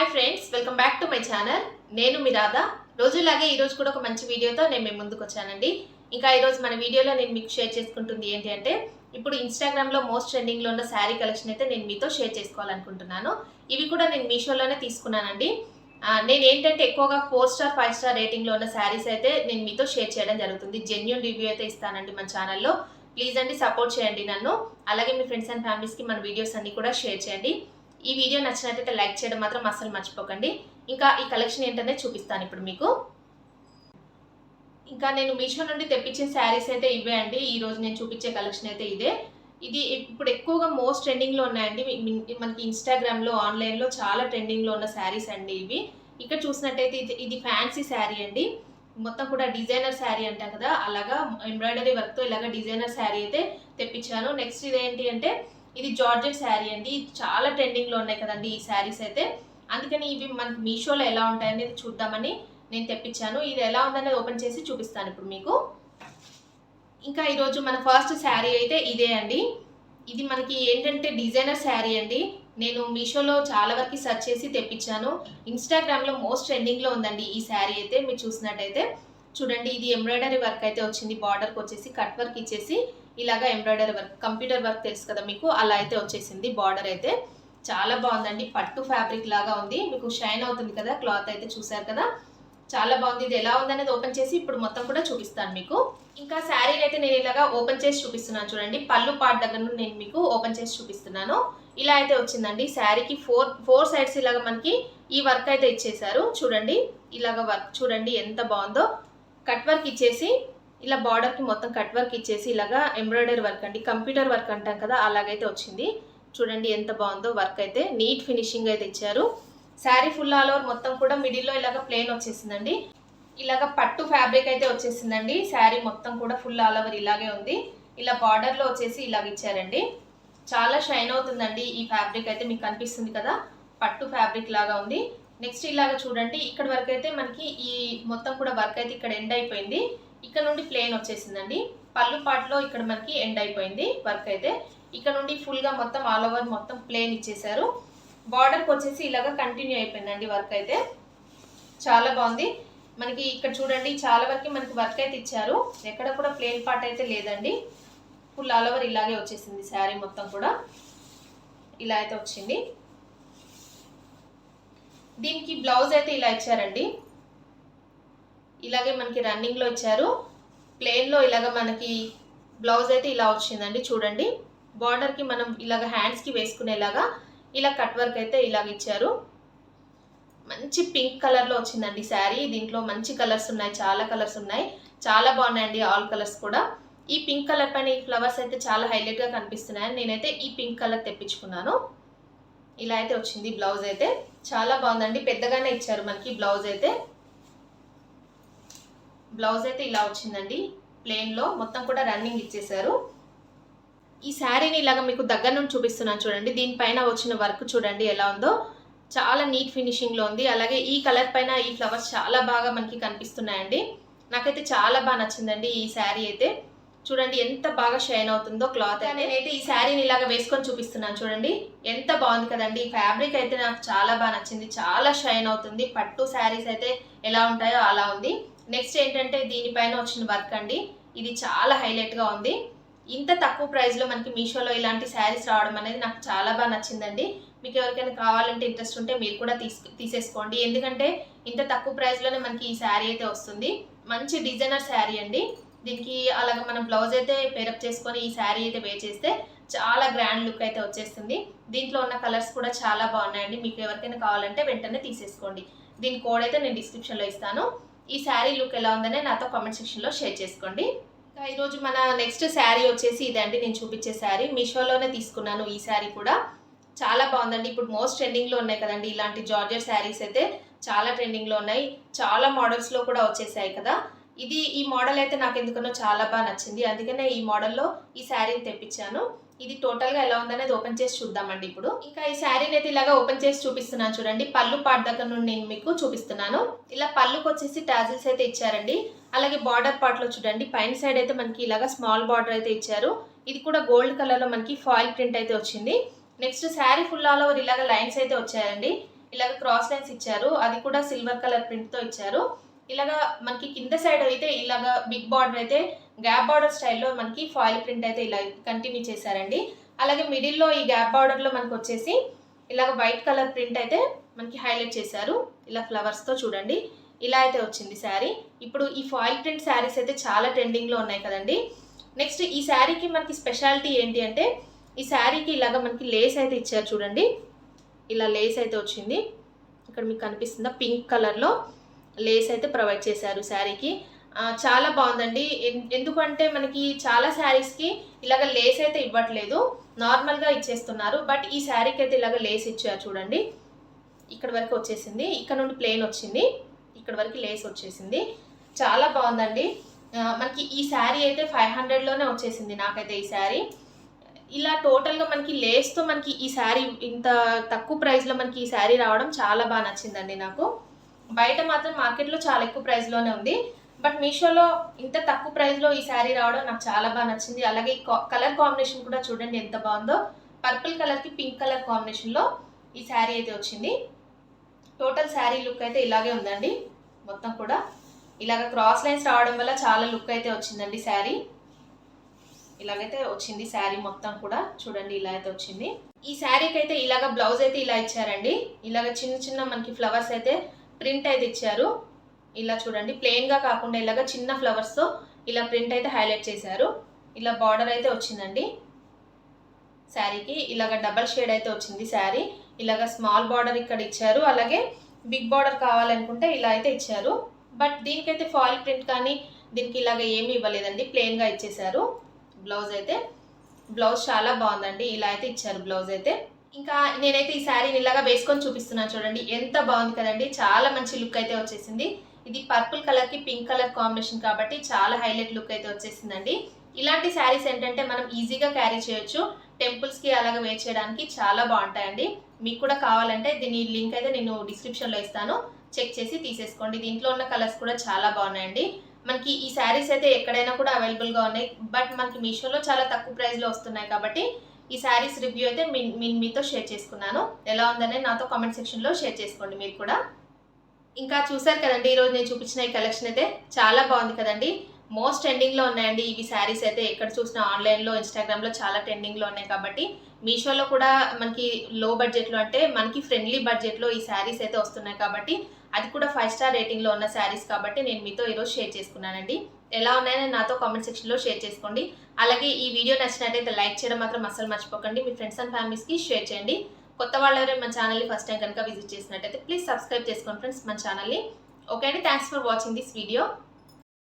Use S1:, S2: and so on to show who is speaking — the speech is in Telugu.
S1: Hi friends, welcome back to my channel. నేను మీ రాధా. రోజులాగే ఈరోజు కూడా ఒక మంచి వీడియోతో నేను మీ ముందుకు వచ్చానండి. ఇంకా ఈరోజు మన వీడియోలో నేను మీకు షేర్ చేసుకుంటుంది ఏంటి అంటే, ఇప్పుడు ఇన్స్టాగ్రామ్లో మోస్ట్ ట్రెండింగ్లో ఉన్న శారీ కలెక్షన్ అయితే నేను మీతో షేర్ చేసుకోవాలనుకుంటున్నాను. ఇవి కూడా నేను మీషోలోనే తీసుకున్నానండి. నేను ఏంటంటే ఎక్కువగా 4 స్టార్ 5 స్టార్ రేటింగ్లో ఉన్న శారీస్ అయితే నేను మీతో షేర్ చేయడం జరుగుతుంది. జెన్యూన్ రివ్యూ అయితే ఇస్తానండి మన ఛానల్లో. ప్లీజ్ అండి, సపోర్ట్ చేయండి నన్ను. అలాగే మీ ఫ్రెండ్స్ అండ్ ఫ్యామిలీస్కి మన వీడియోస్ అన్ని కూడా షేర్ చేయండి. ఈ వీడియో నచ్చినట్లయితే లైక్ చేయడం మాత్రం అస్సలు మర్చిపోకండి. ఇంకా ఈ కలెక్షన్ ఏంటనే చూపిస్తాను ఇప్పుడు మీకు. ఇంకా నేను మీషో నుండి తెప్పించిన శారీస్ అయితే ఇవే అండి. ఈరోజు నేను చూపించే కలెక్షన్ అయితే ఇదే. ఇది ఇప్పుడు ఎక్కువగా మోస్ట్ ట్రెండింగ్లో ఉన్నాయండి. మనకి ఇన్స్టాగ్రామ్లో ఆన్లైన్లో చాలా ట్రెండింగ్లో ఉన్న శారీస్ అండి ఇవి. ఇక్కడ చూసినట్టయితే ఇది ఫ్యాన్సీ శారీ అండి. మొత్తం కూడా డిజైనర్ శారీ అంటాం కదా, అలాగా ఎంబ్రాయిడరీ వర్క్తో ఇలాగ డిజైనర్ శారీ అయితే తెప్పించాను. నెక్స్ట్ ఇదేంటి అంటే ఇది జార్జెట్ శారీ అండి. చాలా ట్రెండింగ్లో ఉన్నాయి కదండి ఈ శారీస్ అయితే. అందుకని ఇవి మనకి మీషోలో ఎలా ఉంటాయనేది చూద్దామని నేను తెప్పించాను. ఇది ఎలా ఉందనేది ఓపెన్ చేసి చూపిస్తాను ఇప్పుడు మీకు. ఇంకా ఈరోజు మన ఫస్ట్ శారీ అయితే ఇదే అండి. ఇది మనకి ఏంటంటే డిజైనర్ శారీ అండి. నేను మీషోలో చాలా వరకు సెర్చ్ చేసి తెప్పించాను. ఇన్స్టాగ్రామ్లో మోస్ట్ ట్రెండింగ్లో ఉందండి ఈ శారీ అయితే. మీరు చూసినట్టయితే చూడండి, ఇది ఎంబ్రాయిడరీ వర్క్ అయితే వచ్చింది. బార్డర్కి వచ్చేసి కట్ వర్క్ ఇచ్చేసి ఇలాగా ఎంబ్రాయిడరీ వర్క్, కంప్యూటర్ వర్క్ తెలుసు కదా మీకు, అలా అయితే వచ్చేసింది. బార్డర్ అయితే చాలా బాగుందండి. పట్టు ఫ్యాబ్రిక్ లాగా ఉంది. మీకు షైన్ అవుతుంది కదా క్లాత్ అయితే, చూసారు కదా, చాలా బాగుంది. ఇది ఎలా ఉందనేది ఓపెన్ చేసి ఇప్పుడు మొత్తం కూడా చూపిస్తాను మీకు. ఇంకా శారీని అయితే నేను ఇలాగా ఓపెన్ చేసి చూపిస్తున్నాను చూడండి. పళ్ళు పార్ట్ దగ్గర నుండి నేను మీకు ఓపెన్ చేసి చూపిస్తున్నాను. ఇలా అయితే వచ్చిందండి. శారీకి ఫోర్ సైడ్స్ ఇలాగా మనకి ఈ వర్క్ అయితే ఇచ్చేసారు. చూడండి, ఇలాగ వర్క్ చూడండి ఎంత బాగుందో. కట్ వర్క్ ఇచ్చేసి ఇలా బార్డర్కి మొత్తం కట్ వర్క్ ఇచ్చేసి ఇలాగా ఎంబ్రాయిడరీ వర్క్ అండి, కంప్యూటర్ వర్క్ అంటాం కదా, అలాగైతే వచ్చింది. చూడండి ఎంత బాగుందో వర్క్ అయితే. నీట్ ఫినిషింగ్ అయితే ఇచ్చారు. శారీ ఫుల్ ఆల్ ఓవర్ మొత్తం కూడా మిడిల్లో ఇలాగ ప్లెయిన్ వచ్చేసిందండి. ఇలాగ పట్టు ఫ్యాబ్రిక్ అయితే వచ్చేసిందండి. శారీ మొత్తం కూడా ఫుల్ ఆల్ ఓవర్ ఇలాగే ఉంది. ఇలా బార్డర్లో వచ్చేసి ఇలాగ ఇచ్చారండి. చాలా షైన్ అవుతుందండి ఈ ఫ్యాబ్రిక్ అయితే. మీకు కనిపిస్తుంది కదా, పట్టు ఫ్యాబ్రిక్ లాగా ఉంది. నెక్స్ట్ ఇలాగ చూడండి, ఇక్కడ వరకు అయితే మనకి ఈ మొత్తం కూడా వర్క్ అయితే ఇక్కడ ఎండ్ అయిపోయింది. ఇక్కడ నుండి ప్లెయిన్ వచ్చేసిందండి. పళ్ళు పాటలో ఇక్కడ మనకి ఎండ్ అయిపోయింది వర్క్ అయితే. ఇక్కడ నుండి ఫుల్గా మొత్తం ఆల్ ఓవర్ మొత్తం ప్లెయిన్ ఇచ్చేసారు. బార్డర్కి వచ్చేసి ఇలాగ కంటిన్యూ అయిపోయిందండి వర్క్ అయితే. చాలా బాగుంది. మనకి ఇక్కడ చూడండి చాలా వరకు మనకి వర్క్ అయితే ఇచ్చారు. ఎక్కడ కూడా ప్లెయిన్ పార్ట్ అయితే లేదండి. ఫుల్ ఆల్ ఓవర్ ఇలాగే వచ్చేసింది శారీ మొత్తం కూడా. ఇలా అయితే వచ్చింది. దీనికి బ్లౌజ్ అయితే ఇలా ఇచ్చారండి. ఇలాగే మనకి రన్నింగ్లో ఇచ్చారు. ప్లెయిన్లో ఇలాగ మనకి బ్లౌజ్ అయితే ఇలా వచ్చిందండి. చూడండి, బార్డర్కి మనం ఇలాగ హ్యాండ్స్కి వేసుకునేలాగా ఇలా కట్ వర్క్ అయితే ఇలాగ ఇచ్చారు. మంచి పింక్ కలర్లో వచ్చిందండి శారీ. దీంట్లో మంచి కలర్స్ ఉన్నాయి, చాలా కలర్స్ ఉన్నాయి. చాలా బాగున్నాయండి ఆల్ కలర్స్ కూడా. ఈ పింక్ కలర్ పైన ఈ ఫ్లవర్స్ అయితే చాలా హైలైట్గా కనిపిస్తున్నాయని నేనైతే ఈ పింక్ కలర్ తెప్పించుకున్నాను. ఇలా అయితే వచ్చింది బ్లౌజ్ అయితే. చాలా బాగుందండి. పెద్దగానే ఇచ్చారు మనకి బ్లౌజ్ అయితే. బ్లౌజ్ అయితే ఇలా వచ్చిందండి. ప్లెయిన్లో మొత్తం కూడా రన్నింగ్ ఇచ్చేసారు. ఈ శారీని ఇలాగ మీకు దగ్గర నుండి చూపిస్తున్నాను చూడండి. దీనిపైన వచ్చిన వర్క్ చూడండి ఎలా ఉందో. చాలా నీట్ ఫినిషింగ్లో ఉంది. అలాగే ఈ కలర్ పైన ఈ ఫ్లవర్స్ చాలా బాగా మనకి కనిపిస్తున్నాయండి. నాకైతే చాలా బాగా నచ్చిందండి ఈ శారీ అయితే. చూడండి ఎంత బాగా షైన్ అవుతుందో క్లాత్. నేనైతే ఈ శారీని ఇలాగ వేసుకొని చూపిస్తున్నాను చూడండి. ఎంత బాగుంది కదండి. ఈ ఫ్యాబ్రిక్ అయితే నాకు చాలా బాగా నచ్చింది. చాలా షైన్ అవుతుంది. పట్టు శారీస్ అయితే ఎలా ఉంటాయో అలా ఉంది. నెక్స్ట్ ఏంటంటే దీనిపైన వచ్చిన వర్క్ అండి. ఇది చాలా హైలైట్గా ఉంది. ఇంత తక్కువ ప్రైస్లో మనకి మీషోలో ఇలాంటి శారీస్ రావడం అనేది నాకు చాలా బాగా నచ్చిందండి. మీకు ఎవరికైనా కావాలంటే ఇంట్రెస్ట్ ఉంటే మీరు కూడా తీసేసుకోండి. ఎందుకంటే ఇంత తక్కువ ప్రైస్లోనే మనకి ఈ శారీ అయితే వస్తుంది. మంచి డిజైనర్ శారీ అండి. దీనికి అలాగ మనం బ్లౌజ్ అయితే పేరప్ చేసుకొని ఈ శారీ అయితే వేర్ చేస్తే చాలా గ్రాండ్ లుక్ అయితే వచ్చేస్తుంది. దీంట్లో ఉన్న కలర్స్ కూడా చాలా బాగున్నాయండి. మీకు ఎవరికైనా కావాలంటే వెంటనే తీసేసుకోండి. దీని కోడ్ అయితే నేను డిస్క్రిప్షన్లో ఇస్తాను. ఈ శారీ లుక్ ఎలా ఉందనే నాతో కామెంట్ సెక్షన్లో షేర్ చేసుకోండి. ఇంకా ఈరోజు మన నెక్స్ట్ శారీ వచ్చేసి ఇదండి. నేను చూపించే శారీ మీషోలోనే తీసుకున్నాను. ఈ శారీ కూడా చాలా బాగుందండి. ఇప్పుడు మోస్ట్ ట్రెండింగ్లో ఉన్నాయి కదండి ఇలాంటి జార్జెట్ శారీస్ అయితే. చాలా ట్రెండింగ్లో ఉన్నాయి. చాలా మోడల్స్లో కూడా వచ్చేసాయి కదా. ఈ మోడల్ అయితే నాకు ఎందుకనో చాలా బాగా నచ్చింది. అందుకనే ఈ మోడల్లో ఈ శారీని తెప్పించాను. ఇది టోటల్గా ఎలా ఉందనేది ఓపెన్ చేసి చూద్దామండి ఇప్పుడు. ఇంకా ఈ శారీని అయితే ఇలాగా ఓపెన్ చేసి చూపిస్తున్నాను చూడండి. పళ్ళు పార్ట్ దగ్గర నుండి నేను మీకు చూపిస్తున్నాను. ఇలా పళ్ళుకి వచ్చేసి టాజిల్స్ అయితే ఇచ్చారండి. అలాగే బార్డర్ పార్ట్లో చూడండి పైన సైడ్ అయితే మనకి ఇలాగా స్మాల్ బార్డర్ అయితే ఇచ్చారు. ఇది కూడా గోల్డ్ కలర్లో మనకి ఫాయిల్ ప్రింట్ అయితే వచ్చింది. Next sari full all over ఇలాగా లైన్స్ అయితే వచ్చాయండి. ఇలాగ క్రాస్ లైన్స్ ఇచ్చారు, అది కూడా సిల్వర్ కలర్ ప్రింట్తో ఇచ్చారు. ఇలాగా మనకి కింద సైడ్ అయితే ఇలాగా బిగ్ బార్డర్ అయితే గ్యాప్ బార్డర్ స్టైల్లో మనకి ఫాయిల్ ప్రింట్ అయితే ఇలా కంటిన్యూ చేశారండి. అలాగే మిడిల్లో ఈ గ్యాప్ బార్డర్లో మనకు వచ్చేసి ఇలాగ వైట్ కలర్ ప్రింట్ అయితే మనకి హైలైట్ చేశారు, ఇలా ఫ్లవర్స్తో చూడండి. ఇలా అయితే వచ్చింది శారీ. ఇప్పుడు ఈ ఫాయిల్ ప్రింట్ శారీస్ అయితే చాలా ట్రెండింగ్లో ఉన్నాయి కదండి. నెక్స్ట్ ఈ శారీకి మనకి స్పెషాలిటీ ఏంటి అంటే, ఈ శారీకి ఇలాగ మనకి లేస్ అయితే ఇచ్చారు చూడండి. ఇలా లేస్ అయితే వచ్చింది, ఇక్కడ మీకు కనిపిస్తుందా, పింక్ కలర్లో లేస్ అయితే ప్రొవైడ్ చేశారు శారీకి. చాలా బాగుందండి. ఎందుకంటే మనకి చాలా శారీస్కి ఇలాగ లేస్ అయితే ఇవ్వట్లేదు, నార్మల్గా ఇచ్చేస్తున్నారు. బట్ ఈ శారీకి అయితే ఇలాగ లేస్ ఇచ్చారు చూడండి. ఇక్కడ వరకు వచ్చేసింది, ఇక్కడ నుండి ప్లెయిన్ వచ్చింది, ఇక్కడ వరకు లేస్ వచ్చేసింది. చాలా బాగుందండి. మనకి ఈ శారీ అయితే 500లోనే వచ్చేసింది నాకైతే ఈ శారీ. ఇలా టోటల్గా మనకి లేస్తో మనకి ఈ శారీ ఇంత తక్కువ ప్రైస్లో మనకి ఈ శారీ రావడం చాలా బాగా నచ్చిందండి నాకు. బయట మాత్రం మార్కెట్లో చాలా ఎక్కువ ప్రైస్లోనే ఉంది, బట్ మీషోలో ఇంత తక్కువ ప్రైస్లో ఈ శారీ రావడం నాకు చాలా బాగా నచ్చింది. అలాగే కలర్ కాంబినేషన్ కూడా చూడండి ఎంత బాగుందో, పర్పుల్ కలర్కి పింక్ కలర్ కాంబినేషన్లో ఈ శారీ అయితే వచ్చింది. టోటల్ శారీ లుక్ అయితే ఇలాగే ఉందండి. మొత్తం కూడా ఇలాగ క్రాస్ లైన్స్ రావడం వల్ల చాలా లుక్ అయితే వచ్చిందండి శారీ. ఇలాగైతే వచ్చింది శారీ మొత్తం కూడా చూడండి, ఇలా అయితే వచ్చింది. ఈ శారీకి అయితే ఇలాగ బ్లౌజ్ అయితే ఇలా ఇచ్చారండి. ఇలాగ చిన్న చిన్న మనకి ఫ్లవర్స్ అయితే ప్రింట్ అయితే ఇచ్చారు. ఇలా చూడండి, ప్లెయిన్గా కాకుండా ఇలాగ చిన్న ఫ్లవర్స్తో ఇలా ప్రింట్ అయితే హైలైట్ చేశారు. ఇలా బార్డర్ అయితే వచ్చిందండి శారీకి. ఇలాగ డబల్ షేడ్ అయితే వచ్చింది శారీ. ఇలాగ స్మాల్ బార్డర్ ఇక్కడ ఇచ్చారు, అలాగే బిగ్ బార్డర్ కావాలనుకుంటే ఇలా అయితే ఇచ్చారు. బట్ దీనికైతే ఫాయిల్ ప్రింట్ కానీ దీనికి ఇలాగ ఏమీ ఇవ్వలేదండి, ప్లెయిన్గా ఇచ్చేశారు. బ్లౌజ్ అయితే బ్లౌజ్ చాలా బాగుందండి, ఇలా అయితే ఇచ్చారు బ్లౌజ్ అయితే. ఇంకా నేనైతే ఈ శారీని ఇలాగా వేసుకొని చూపిస్తున్నాను చూడండి, ఎంత బాగుంది కదండి. చాలా మంచి లుక్ అయితే వచ్చేసింది. ఇది పర్పుల్ కలర్కి పింక్ కలర్ కాంబినేషన్ కాబట్టి చాలా హైలైట్ లుక్ అయితే వచ్చేసిందండి. ఇలాంటి శారీస్ ఏంటంటే మనం ఈజీగా క్యారీ చేయొచ్చు, టెంపుల్స్కి అలాగే వేర్ చేయడానికి చాలా బాగుంటాయండి. మీకు కూడా కావాలంటే దీని లింక్ అయితే నేను డిస్క్రిప్షన్లో ఇస్తాను, చెక్ చేసి తీసేసుకోండి. దీంట్లో ఉన్న కలర్స్ కూడా చాలా బాగున్నాయండి. మనకి ఈ శారీస్ అయితే ఎక్కడైనా కూడా అవైలబుల్గా ఉన్నాయి, బట్ మనకి మీషోలో చాలా తక్కువ ప్రైస్లో వస్తున్నాయి కాబట్టి ఈ శారీస్ రివ్యూ అయితే మీతో షేర్ చేసుకున్నాను. ఎలా ఉందనే నాతో కామెంట్ సెక్షన్లో షేర్ చేసుకోండి మీరు కూడా. ఇంకా చూసారు కదండి, ఈరోజు నేను చూపించిన ఈ కలెక్షన్ అయితే చాలా బాగుంది కదండి. మోస్ట్ ట్రెండింగ్లో ఉన్నాయండి ఇవి శారీస్ అయితే. ఎక్కడ చూసినా ఆన్లైన్లో, ఇన్స్టాగ్రామ్లో చాలా ట్రెండింగ్లో ఉన్నాయి కాబట్టి మీషోలో కూడా మనకి లో బడ్జెట్లో అంటే మనకి ఫ్రెండ్లీ బడ్జెట్లో ఈ శారీస్ అయితే వస్తున్నాయి కాబట్టి, అది కూడా 5 స్టార్ రేటింగ్లో ఉన్న శారీస్ కాబట్టి నేను మీతో ఈరోజు షేర్ చేసుకున్నానండి. ఎలా ఉన్నాయని నాతో కామెంట్ సెక్షన్లో షేర్ చేసుకోండి. అలాగే ఈ వీడియో నచ్చినట్టయితే లైక్ చేయడం మాత్రం అస్సలు మర్చిపోకండి. మీ ఫ్రెండ్స్ అండ్ ఫ్యామిలీస్కి షేర్ చేయండి. కొత్త వాళ్ళు ఎవరైనా మన ఛానల్ని ఫస్ట్ టైం కనుక విజిట్ చేసినట్టయితే ప్లీజ్ సబ్స్క్రైబ్ చేసుకోండి ఫ్రెండ్స్ మన ఛానల్ని. ఓకే అండి, thanks for watching this video.